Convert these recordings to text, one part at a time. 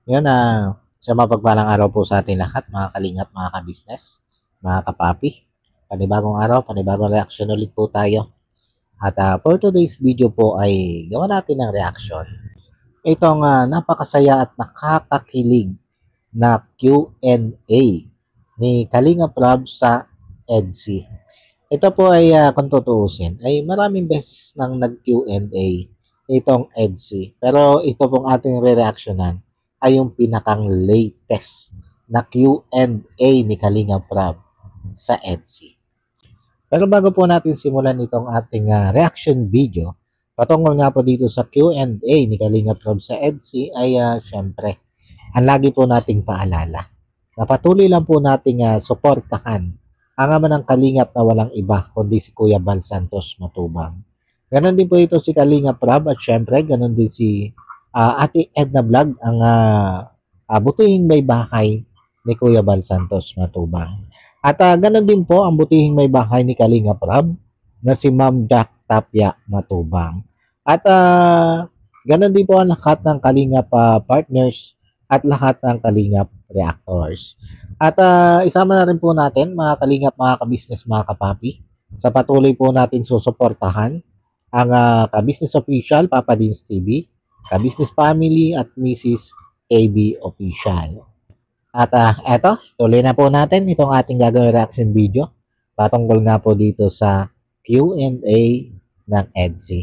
Yun, sa mapagpalang araw po sa ating lahat, mga kalingap, mga kabisnes, mga kapapi. Panibagong araw, panibagong reaction ulit po tayo. At for today's video po ay gawa natin ng reaction. Itong napakasaya at nakakakilig na Q&A ni Kalinga Prab sa EDSI. Ito po ay kung tutuusin, ay maraming beses nang nag-Q&A itong EDSI. Pero ito pong ating re-reactionan ay yung pinakang latest na Q&A ni Kalinga Prab sa EDSI. Pero bago po natin simulan itong ating reaction video, patungkol nga po dito sa Q&A ni Kalinga Prab sa EDSI ay syempre, ang lagi po nating paalala na patuloy lang po nating suportahan ang ama ng Kalingap na walang iba kundi si Kuya Bal Santos Matubang. Ganon din po ito si Kalinga Prab at syempre ganon din si Ate Edna Vlog ang butihing may bahay ni Kuya Bal Santos Matubang. At ganon din po ang butihing may bahay ni Kalinga Prab na si Ma'am Jack Tapia Matubang. At ganon din po ang lahat ng Kalingap partners at lahat ng Kalingap reactors. At isama na rin po natin mga Kalingap, mga kabisnes, mga kapapi sa patuloy po natin susuportahan ang Kabisnes Official, Papa Dins TV, Kabisnes Family at Mrs. KB Official. At eto, tuloy na po natin itong ating gagawin reaction video patungkol nga po dito sa Q&A ng EDSI.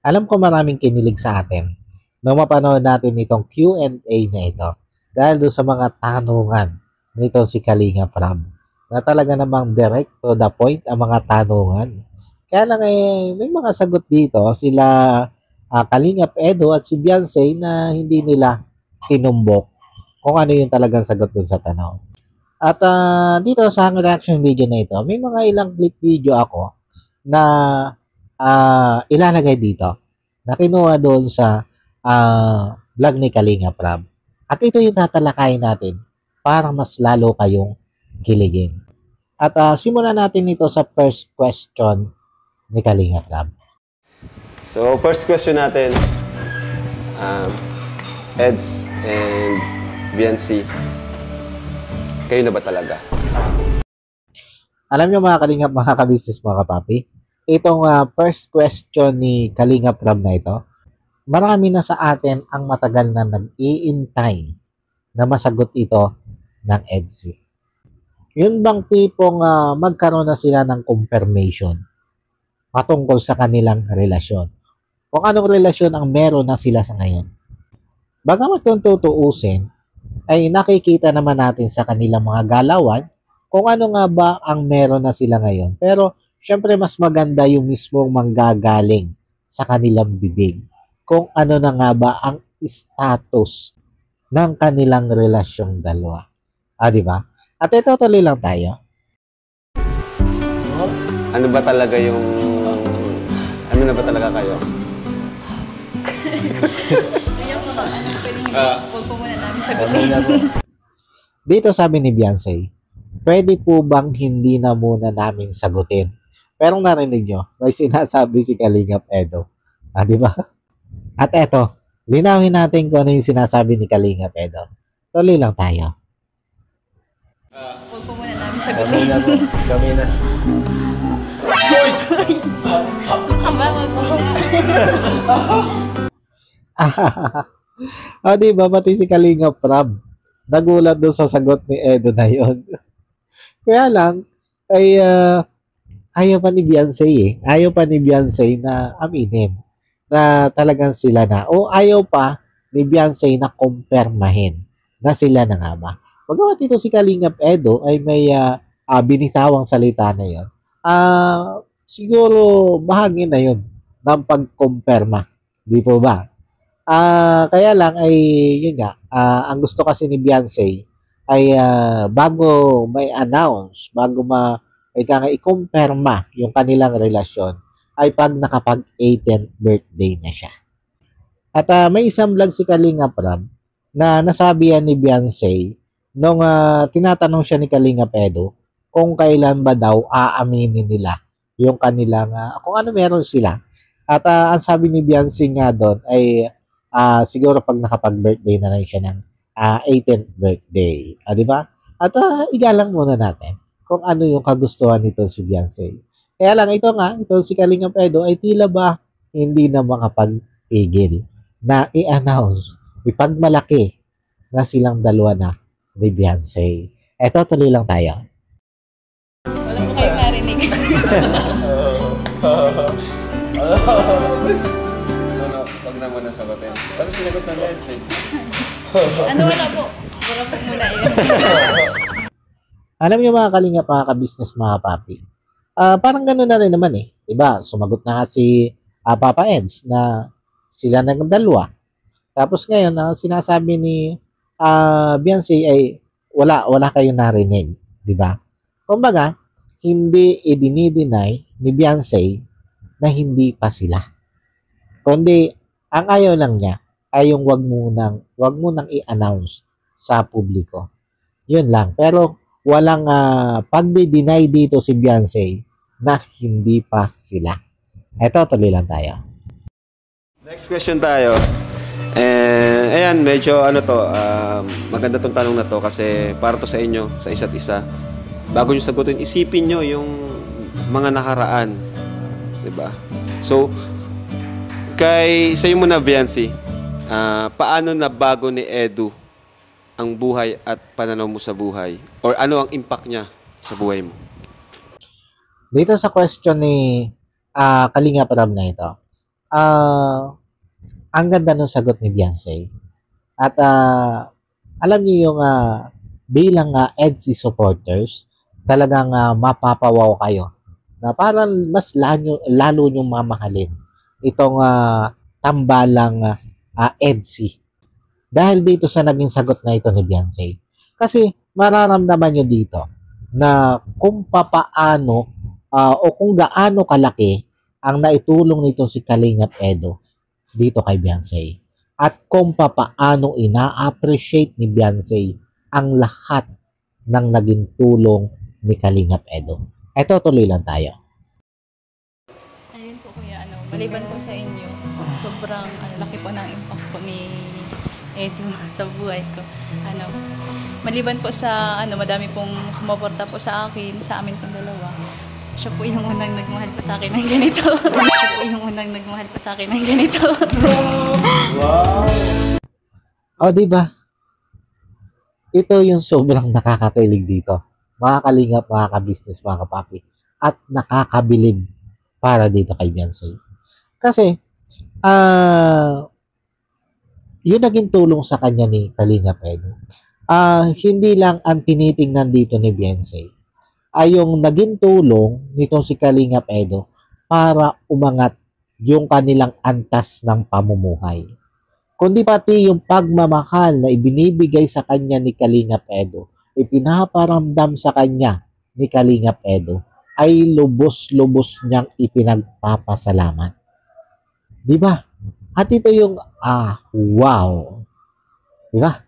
Alam ko maraming kinilig sa atin nung mapanood natin itong Q&A na ito dahil doon sa mga tanungan nito si Kalinga Prab na talaga namang direct to the point ang mga tanungan. Kaya lang may mga sagot dito sila Kalingap Edo at si Beyonce na hindi nila tinumbok kung ano yung talagang sagot dun sa tanong. At dito sa reaction video na ito, may mga ilang clip video ako na ilalagay dito na kinuha doon sa vlog ni Kalinga Prab. At ito yung tatalakayin natin para mas lalo kayong kiligin. At simulan natin ito sa first question ni Kalinga Prab. So, first question natin, Eds and Beyonce, kayo na ba talaga? Alam niyo mga Kalingap, mga kabisnes, mga kapapi, itong first question ni Kalinga Prab na ito, marami na sa atin ang matagal na nag-iintay na masagot ito ng EDSI. Yun bang tipong magkaroon na sila ng confirmation patungkol sa kanilang relasyon? Kung anong relasyon ang meron na sila sa ngayon. Bagamat kung tutuusin, ay nakikita naman natin sa kanilang mga galawan kung ano nga ba ang meron na sila ngayon. Pero syempre mas maganda yung mismong manggagaling sa kanilang bibig. Kung ano na nga ba ang status ng kanilang relasyong dalawa. Di ba? At ito tuloy lang tayo. Ano ba talaga yung... Ano na ba talaga kayo? Ayaw ko ba? Anong pwedeng huwag po muna namin sagutin. Dito sabi ni Beyonce, pwede po bang hindi na muna namin sagutin? Pero narinig nyo, may sinasabi si Kalingap Edo. Di ba? At eto, linawin natin kung ano yung sinasabi ni Kalingap Edo. Tuloy lang tayo. Huwag po muna namin sagutin. Kami na. Aba, huwag po muna. Di ba? Pati si Kalingap Prab nagulat doon sa sagot ni Edo na yon. Kaya lang, ay ayaw pa ni Beyonce Ayaw pa ni Beyonce na aminin na talagang sila na. O ayaw pa ni Beyonce na kumpirmahin na sila na nga ba. Pagkawa dito si Kalingap Edo ay may binitawang salita na yon. Siguro bahagi na yon ng pagkumpirma. Di po ba? Kaya lang ay yun nga, ang gusto kasi ni Beyonce ay bago may announce, bago i-kumpirma yung kanilang relasyon ay pag nakapag 18th birthday na siya. At may isang vlog si Kalinga Prab na nasabi yan ni Beyonce nung tinatanong siya ni Kalinga Edo kung kailan ba daw aaminin nila yung kanilang kung ano meron sila. At ang sabi ni Beyonce nga doon ay siguro pag nakapag-birthday na lang siya ng 18th birthday. Di ba? At igalang muna natin kung ano yung kagustuhan nito si Beyonce. Kaya lang ito si Kalingap Edo ay tila ba hindi na makapagpigil na i-announce, ipagmalaki na silang dalawa na ni Beyonce. Eto, tuloy lang tayo. Wala po kayong narinig. Pag naman nasagutin. Pero sinagot ng Leds eh. Ano wala po? Wala po muna yun. Alam niyo mga Kalingap, mga ka-business, mga papi. Parang gano'n na rin naman eh. Diba? Sumagot na si Papa Eds na sila ng dalawa. Tapos ngayon, sinasabi ni Beyonce ay wala kayong narinig. Diba? Kumbaga, hindi i-deny ni Beyonce na hindi pa sila. Kundi, ang ayaw lang niya ay yung wag mo nang i-announce sa publiko. Yun lang. Pero, walang pagdi-deny dito si Beyonce na hindi pa sila. Eto, tuloy lang tayo. Next question tayo. Ayan, medyo maganda tong tanong na to kasi para to sa inyo, sa isa't isa. Bago nyo sagutin, isipin nyo yung mga nakaraan. Diba? So, sa'yo muna, Beyonce, paano na bago ni Edu ang buhay at pananaw mo sa buhay? Or ano ang impact niya sa buhay mo? Dito sa question ni Kalingap Ram na ito, ang ganda ng sagot ni Beyonce. At alam niyo yung bilang EDSI supporters, talagang mapapawaw kayo na parang mas lalo nyong mamahalin itong tambalang EDSI. Dahil dito sa naging sagot na ito ni Beyonce. Kasi mararamdaman nyo dito na kung papaano o kung gaano kalaki ang naitulong nito si Kalingap Edo dito kay Beyonce. At kung papaano ina-appreciate ni Beyonce ang lahat ng naging tulong ni Kalingap Edo. Eto, tuloy lang tayo. Ayun po kuya, maliban po sa inyo, sobrang laki po ng impact po ni Edu sa buhay ko. Maliban po sa madami pong sumuporta po sa akin, sa amin pong dalawa. Siya po yung unang nagmahal pa sa akin ng ganito. Siya po yung unang nagmahal pa sa akin ng ganito. O, diba? Ito yung sobrang nakakakilig dito. Mga Kalingap, mga ka-business, mga kapapi. At nakakabilib para dito kay Beyonce. Kasi, yun naging tulong sa kanya ni Kalingap Edo. Hindi lang ang tinitingnan dito ni Beyonce ay yung naging tulong nitong si Kalingap Edo para umangat yung kanilang antas ng pamumuhay. Kundi pati yung pagmamahal na ibinibigay sa kanya ni Kalingap Edo, ipinaparamdam sa kanya ni Kalingap Edo, ay lubos-lubos niyang ipinagpapasalamat. Diba? At ito yung, wow. Diba?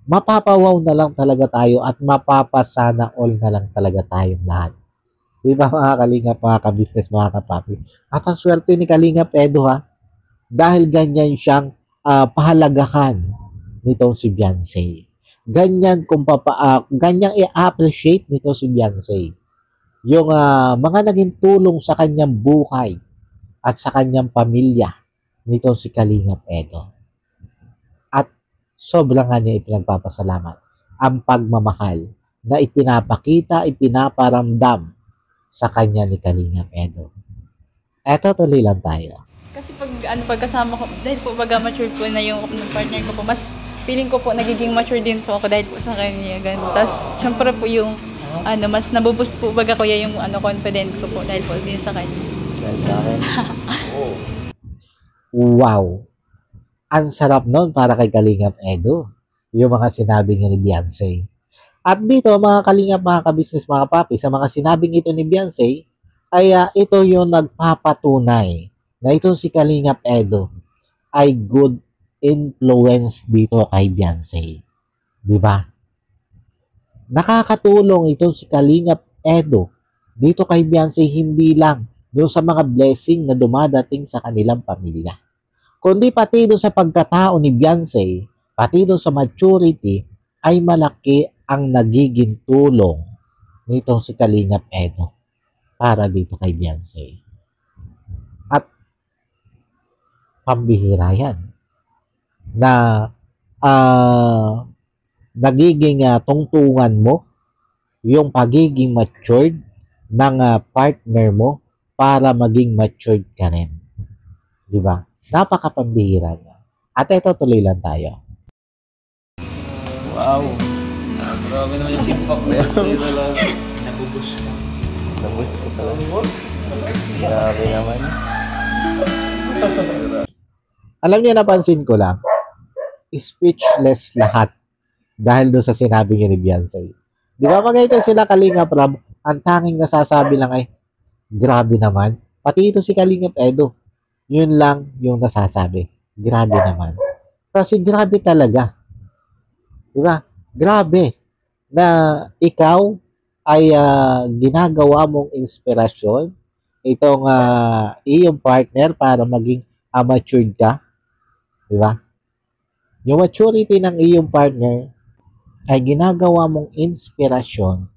Mapapawaw na lang talaga tayo at mapapasana all na lang talaga tayong lahat. Diba mga Kalingap, mga ka-business, mga kapapi? At ang swerte ni Kalingap Edo dahil ganyan siyang pahalagahan nitong si Beyonce. Ganyan ganyang i-appreciate nito si Beyonce. Yung mga naging tulong sa kanyang buhay at sa kanyang pamilya nitong si Kalingap Edo. At sobrang nga niya ipinagpapasalamat ang pagmamahal na ipinaparamdam sa kanya ni Kalingap Edo. Eto, tuloy lang tayo. Kasi pagkasama ko, dahil po mature po na yung partner ko po, mas feeling ko po nagiging mature din po ako dahil po sa kanya. Tapos, syempre po yung mas nabuboost po kuya yung confident ko po dahil po din sa kanya. Dahil sa akin. Wow. Ang sarap nun para kay Kalingap Edo. Yung mga sinabi niya ni Beyonce. At dito, mga Kalingap, mga ka-business, mga papi, sa mga sinabing ito ni Beyonce, ay ito yung nagpapatunay na ito si Kalingap Edo ay good influence dito kay Beyonce. Diba? Nakakatulong ito si Kalingap Edo dito kay Beyonce, hindi lang doon sa mga blessing na dumadating sa kanilang pamilya, kundi pati doon sa pagkatao ni Beyonce, pati doon sa maturity, ay malaki ang nagiging tulong nitong si Kalingap Edo para dito kay Beyonce. At pambihira yan na nagiging tungtungan mo yung pagiging matured ng partner mo para maging matured ka rin. Di ba? Napakapambihira niya. At ito, tuloy lang tayo. Wow. Grabe naman yung impact na yan sa'yo talaga. Nabubus ko talaga. Grabe naman. Alam niyo, napansin ko lang, speechless lahat dahil doon sa sinabi niyo ni Beyonce. Di ba magkita sila Kalingap Rob, ang tanging nasasabi lang ay, grabe naman. Pati ito si Kalingap Edo. Yun lang yung nasasabi. Grabe naman. Kasi grabe talaga. Di ba? Grabe na ikaw ay ginagawa mong inspirasyon itong iyong partner para maging matured ka. Di ba? Yung maturity ng iyong partner ay ginagawa mong inspirasyon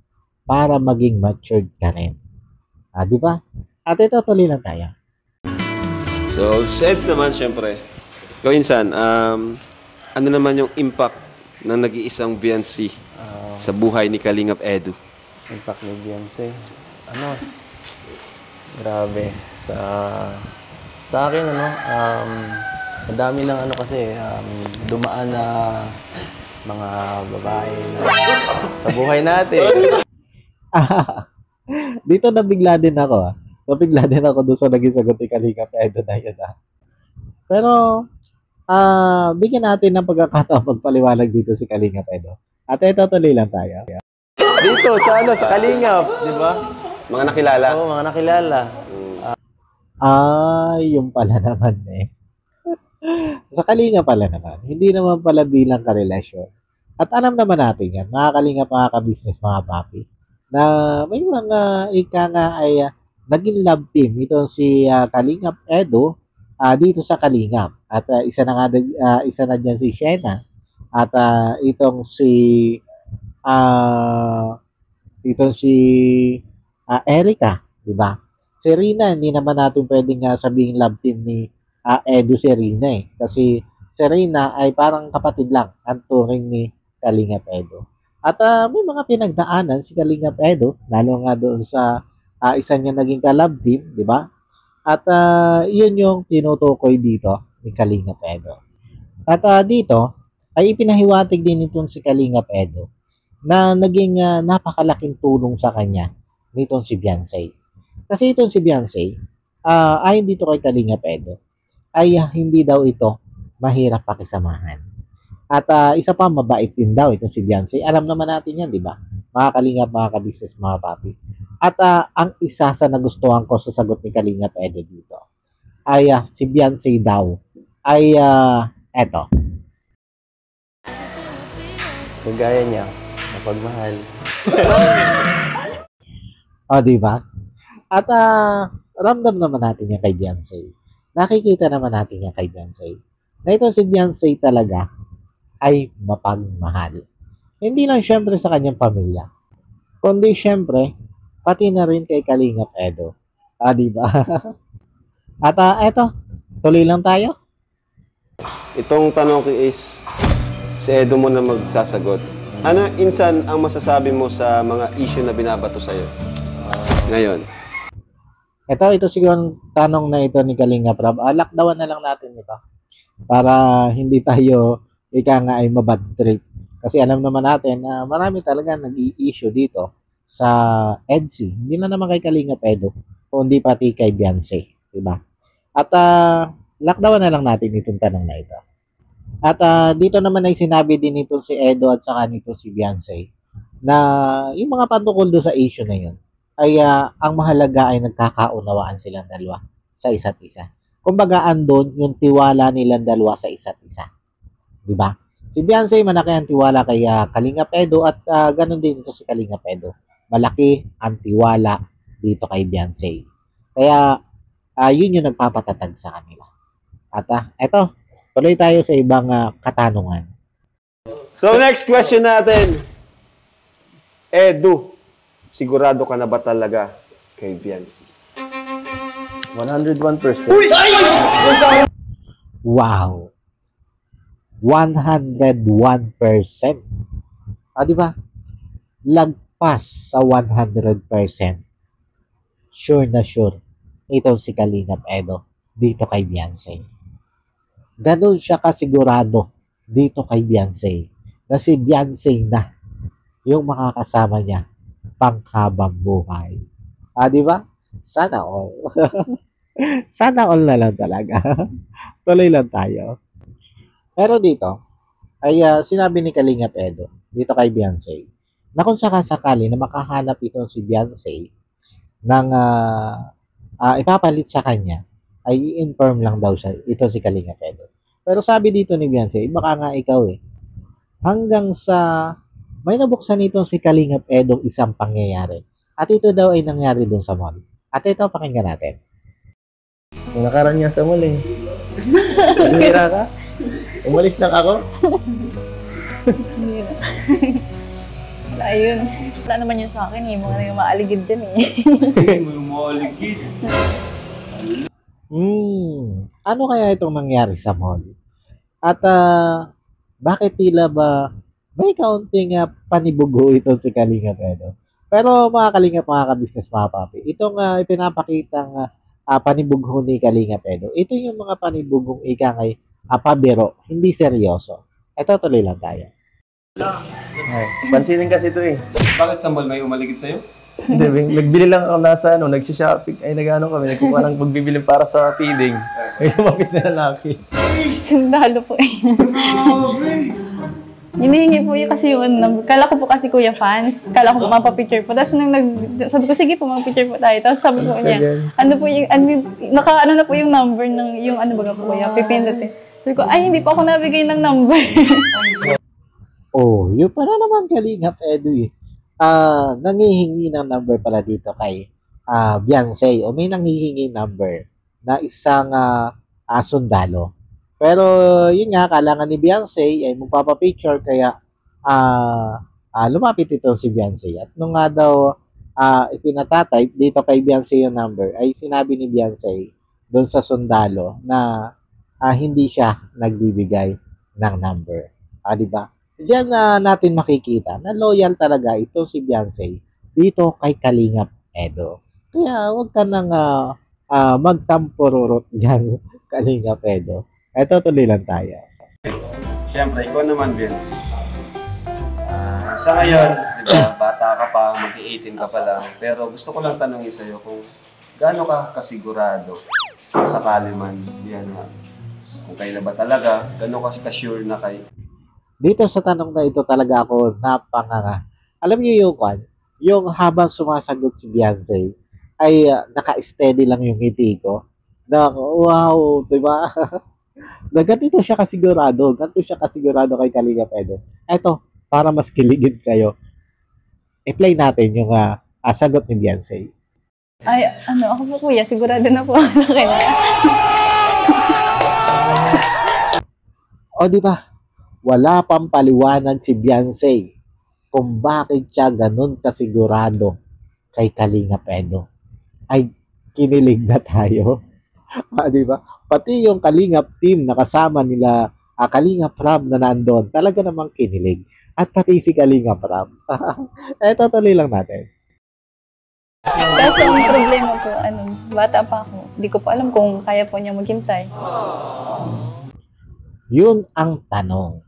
para maging matured ka rin. Di ba? At ito, tuloy lang tayo. So, sense naman, syempre. Ikaw, Insan, ano naman yung impact ng nag-iisang Beyonce sa buhay ni Kalingap Edu? Impact ni Beyonce. Ano? Grabe. Sa akin, ano, madami ng ano kasi, dumaan na mga babae na sa buhay natin. Dito nabigla din ako. Nabigla din ako doon sa naging sagot ni Kalingap Edo na yun. Pero, bigyan natin ng pagkakataon magpaliwanag dito si Kalingap Edo. At ito, tuloy lang tayo. Dito, sa ano, sa Kalingap, di ba? Mga nakilala? Oo, mga nakilala. Yung pala naman eh. Sa Kalingap pala naman. Hindi naman pala bilang karelasyon. At alam naman natin yan, mga Kalingap, mga ka-business, mga papi, na may mga ika nga ay naging love team. Ito si Kalingap Edo dito sa Kalingap. At isa na dyan si Shena. At itong si Erica, di ba? Si Rina, hindi naman natin pwedeng sabihin love team ni Edo si Rina eh. Kasi si Rina ay parang kapatid lang ang turing ni Kalingap Edo. At may mga pinagdaanan si Kalingap Edo, lalo nga doon sa isa niya naging ka-love team, di ba? At yun yung tinutukoy dito ni Kalingap Edo. At dito ay ipinahiwatig din itong si Kalingap Edo na naging napakalaking tulong sa kanya nitong si Beyonce. Kasi itong si Beyonce, ayon dito kay Kalingap Edo, ay hindi daw ito mahirap pakisamahan. At isa pa, mabait din daw itong si Beyonce. Alam naman natin yan, di ba? Mga Kalingap, mga ka-business, mga papi. At ang isa sa nagustuhan ko sa sagot ni Kalingap Edo dito ay si Beyonce daw ay eto. Kagaya niya, napagmahal. Di ba? At ramdam naman natin yan kay Beyonce. Nakikita naman natin yan kay Beyonce. Na ito si Beyonce talaga ay mapagmahal. Hindi lang syempre sa kanyang pamilya, kundi syempre pati na rin kay Kalingap Edo. Di ba? At eto, tuloy lang tayo. Itong tanong ko is, si Edo mo na magsasagot. Ano, Insan, ang masasabi mo sa mga issue na binabato sa'yo ngayon? Ito siguro ang tanong na ito ni Kalingap Rob. Lockdown na lang natin ito para hindi tayo ika nga ay mabad trip. Kasi alam naman natin na marami talaga nag-i-issue dito sa EDSI. Hindi na naman kay Kalingap Edo, kundi pati kay Beyonce. Diba? At lockdown na lang natin itong tanong na ito. At dito naman ay sinabi din nito si Edo at saka nito si Beyonce na yung mga patukol do sa issue na yun ay ang mahalaga ay nagkakaunawaan silang dalawa sa isa't isa. Kumbaga andon yung tiwala nilang dalawa sa isa't isa. Diba? Si Beyonce malaki ang tiwala kay Kalingap Edo at ganun din ito si Kalingap Edo. Malaki ang tiwala dito kay Beyonce. Kaya yun yung nagpapatatag sa kanila. At eto, tuloy tayo sa ibang katanungan. So, next question natin. Edu, sigurado ka na ba talaga kay Biancy? 101%. Wow! 101%. Di ba? Lagpas sa 100%. Sure na sure. Ito si Kalingap Edo dito kay Beyonce. Ganun siya kasigurado dito kay Beyonce na si Beyonce na yung makakasama niya panghabang buhay. Di ba? Sana all. Sana all na lang talaga. Tuloy lang tayo. Pero dito, ay sinabi ni Kalingap Edo dito kay Beyonce na kung sakasakali na makahanap ito si Beyonce ng ipapalit sa kanya, ay i-inform lang daw siya ito si Kalingap Edo. Pero sabi dito ni Beyonce, baka nga ikaw hanggang sa may nabuksan itong si Kalingap Edo isang pangyayari. At ito daw ay nangyari dun sa mall. At ito, pakinggan natin. Kung nakaraan nga sa mall eh. Nanira ka? Umalis lang ako? Hindi na. Wala yun. Wala naman yun sa akin eh. Mga maaligid dyan eh. Ano kaya itong nangyari sa mall? At bakit tila ba may kaunting panibugo ito si Kalingap Edo? Pero mga Kalingap, mga ka-business, mga papi, itong ipinapakitang panibugho ni Kalingap Edo, ito yung mga panibugong ika ngay pabiro, hindi seryoso. Ito, tuloy lang tayo. Ay, pansinin kasi ito eh. Bakit sa mall may umaligid sa'yo? Hindi, nagbili lang ako nasa nagsishopping. Ay, kami. Nagkuha ng magbibili para sa feeding. May lumapit na lalaki. Sundalo po eh. Hinihingi po yun kasi yung number. Kala ko po kasi kuya fans. Kala ko po mapapicture po. Tapos sabi ko, sige po, mag-picture po tayo. Tapos sabi ko niya, ano po yung, naka-ano na po yung number ng, yung ano baga po kuya, pipindot eh. Sabi ko, ay, hindi pa ako nabigay ng number. Oh, yun pala naman Kalingap Edo eh. Nangihingi ng number pala dito kay Beyonce. O may nangihingi number na isang sundalo. Pero yun nga, kailangan ni Beyonce ay magpapapicture kaya lumapit ito si Beyonce. At nung nga daw ipinatatype dito kay Beyonce yung number, ay sinabi ni Beyonce doon sa sundalo na hindi siya nagbibigay ng number. Diba? Diyan natin makikita na loyal talaga ito si Beyonce dito kay Kalingap Edo. Kaya huwag ka nang magtampururot dyan, Kalingap Edo. Eto, tuloy lang tayo. Siyempre, ikaw naman, Vince. Sa ngayon, di ba, bata ka pa, mag-18 ka pa lang. Pero gusto ko lang tanongin sa'yo kung gaano ka kasigurado kung sakali man, yan nga. Kung kayo na ba talaga, gaano ka ka-sure na kayo? Dito sa tanong na ito talaga ako napanganga. Alam niyo yung habang sumasagot si Beyonce, ay naka-steady lang yung ngiti ko. Na, wow, di ba? Na ganito siya kasigurado. Ganito siya kasigurado kay Kalingap Edo. Eto, para mas kiligin kayo, i-play natin yung sagot ni Beyonce. Ay, ako po kuya, sigurado na po ako sa kanya. O, di ba? Wala pang paliwanag si Beyonce kung bakit siya ganun kasigurado kay Kalingap Edo. Ay, kinilig na tayo. Di ba? Pati yung Kalingap team na kasama nila Kalingap Rab na nandoon, talaga namang kinilig. At pati si Kalingap Rab. Eto, tuloy lang natin. Kaso ang problema po, bata pa ako. Hindi ko pa alam kung kaya po niya maghintay. Yun ang tanong.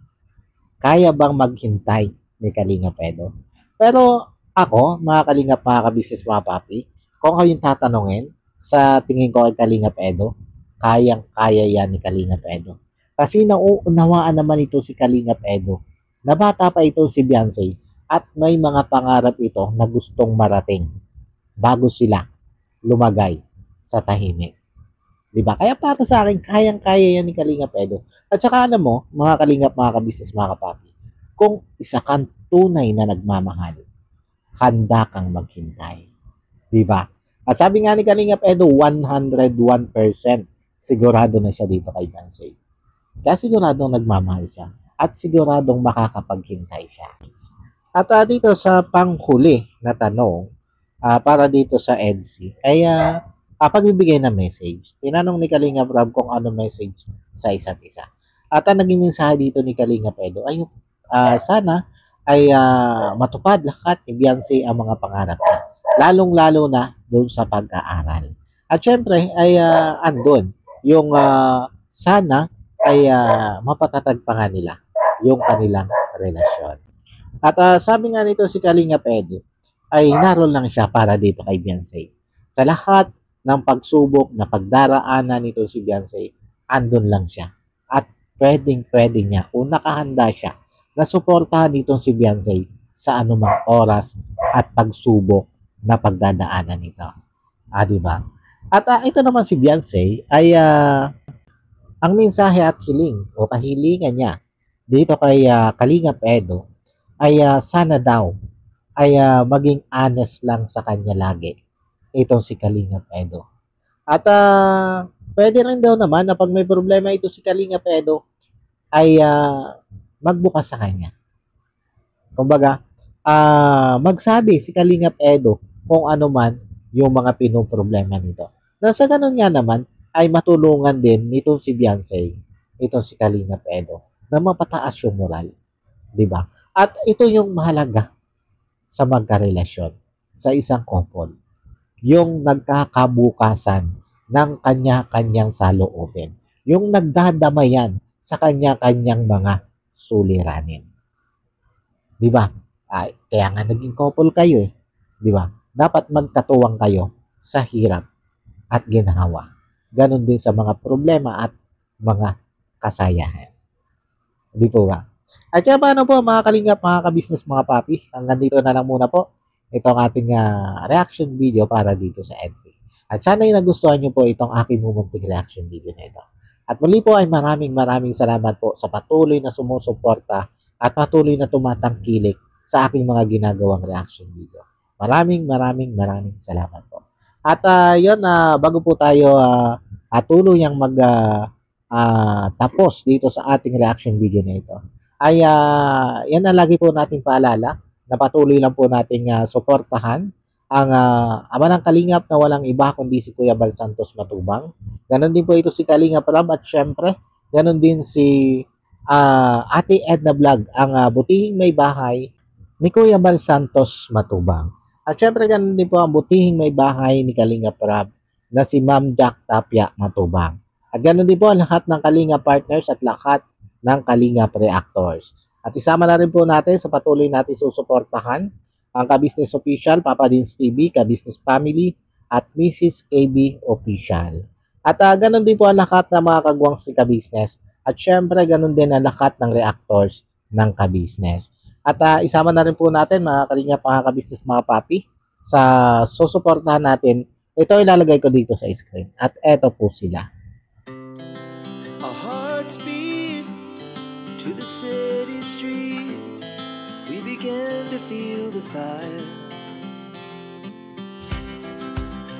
Kaya bang maghintay ni Kalingap Edo? Pero ako, mga Kalingap, mga ka-business, mga papi, kung ako yung tatanungin, sa tingin ko kay Kalingap Edo, kayang-kaya yan ni Kalingap Edo. Kasi nauunawaan naman ito si Kalingap Edo, na bata pa ito si Beyonce, at may mga pangarap ito na gustong marating bago sila lumagay sa tahimik. Diba? Kaya para sa akin, kayang-kaya yan ni Kalingap Edo. At saka alam mo, mga Kalingap, mga ka-business, mga kapapi, kung isa kang tunay na nagmamahal, handa kang maghintay. Diba? At sabi nga ni Kalingap Edo, 101% sigurado na siya dito kay Beyonce. Kaya siguradong nagmamahal siya at siguradong makakapaghintay siya. At dito sa panghuli na tanong, para dito sa EDC, ay pagbibigay ng message. Tinanong ni Kalinga Prab kung ano message sa isa't isa. At ang naging mensahe dito ni Kalinga Pedro ay sana ay matupad lahat ni Beyonce ang mga pangarap niya. Lalong-lalo na doon sa pag-aaral. At syempre ay andun yung sana ay mapatatag pa nga nila yung kanilang relasyon. At sabi nga nito si Kalinga Pedro ay naroon lang siya para dito kay Beyonce. Sa lahat ng pagsubok na pagdaraanan nito si Beyonce, andun lang siya. At pwedeng-pwede niya kung nakahanda siya na suportahan nito si Beyonce sa anumang oras at pagsubok na pagdadaanan nito. Diba? At ito naman si Beyonce ay ang mensahe at hiling o kahilingan niya dito kay Kalinga Pedro ay sana daw ay maging honest lang sa kanya lagi itong si Kalinga Pedro. At pwede rin daw naman na pag may problema ito si Kalinga Pedro ay magbukas sa kanya. Kumbaga, magsabi si Kalinga Pedro kung ano man yung mga pinoproblema nito. Nasa ganun nga naman ay matulungan din nitong si Beyonce, itong si Kalinga Pedro, na mapataas yung moral. Diba? At ito yung mahalaga sa magkarelasyon sa isang couple. Yung nagkakabukasan ng kanya-kanyang saloobin. Yung nagdadamayan sa kanya-kanyang mga suliranin. Di ba? Kaya nga naging couple kayo eh. Di ba? Dapat magkatuwang kayo sa hirap at ginhawa. Ganon din sa mga problema at mga kasayahan. Di po ba? At yan paano po mga kalingap, mga kabisnes, mga papi. Hanggang dito na lang muna po. Ito ang ating reaction video para dito sa EDC. At sana yung nagustuhan nyo po itong aking mumunting reaction video na ito. At muli po ay maraming salamat po sa patuloy na sumusuporta at patuloy na tumatangkilik sa aking mga ginagawang reaction video. Maraming salamat po. At yun, bago po tayo tuluyang tapos dito sa ating reaction video na ito, ay yan na lagi po nating paalala na patuloy lang po nating suportahan ang ama ng Kalingap na walang iba kundi si Kuya Bal Santos Matubang. Ganon din po ito si Kalingap Rab at syempre, ganon din si Ate Edna Vlog, ang butihing may bahay ni Kuya Bal Santos Matubang. At syempre, ganon din po ang butihing may bahay ni Kalingap Rab na si Ma'am Jack Tapia Matubang. At ganon din po ang lahat ng Kalingap partners at lahat ng Kalingap reactors. At isama na rin po natin sa patuloy natin susuportahan ang Ka-Business Official, Papa Dins TV, Ka-Business Family, at Mrs. KB Official. At ganun din po ang lahat ng mga kagwangs ni Ka-Business. At syempre, ganun din ang lahat ng reactors ng Ka-Business. At isama na rin po natin mga Kalingap, mga Ka-Business, mga papi, sa susuportahan natin. Ito ilalagay ko dito sa screen. At eto po sila. Our hearts beat to the city streets. We began to feel the fire.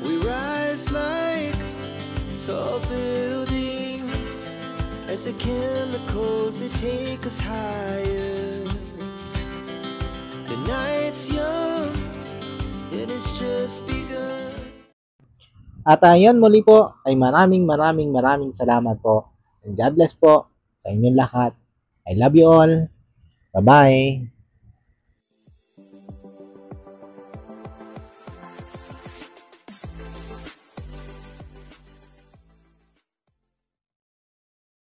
We rise like tall buildings as the chemicals they take us higher. The night's young, it has just begun. At ayan muli po ay maraming salamat po. And God bless po sa inyong lahat. I love you all. Bye-bye.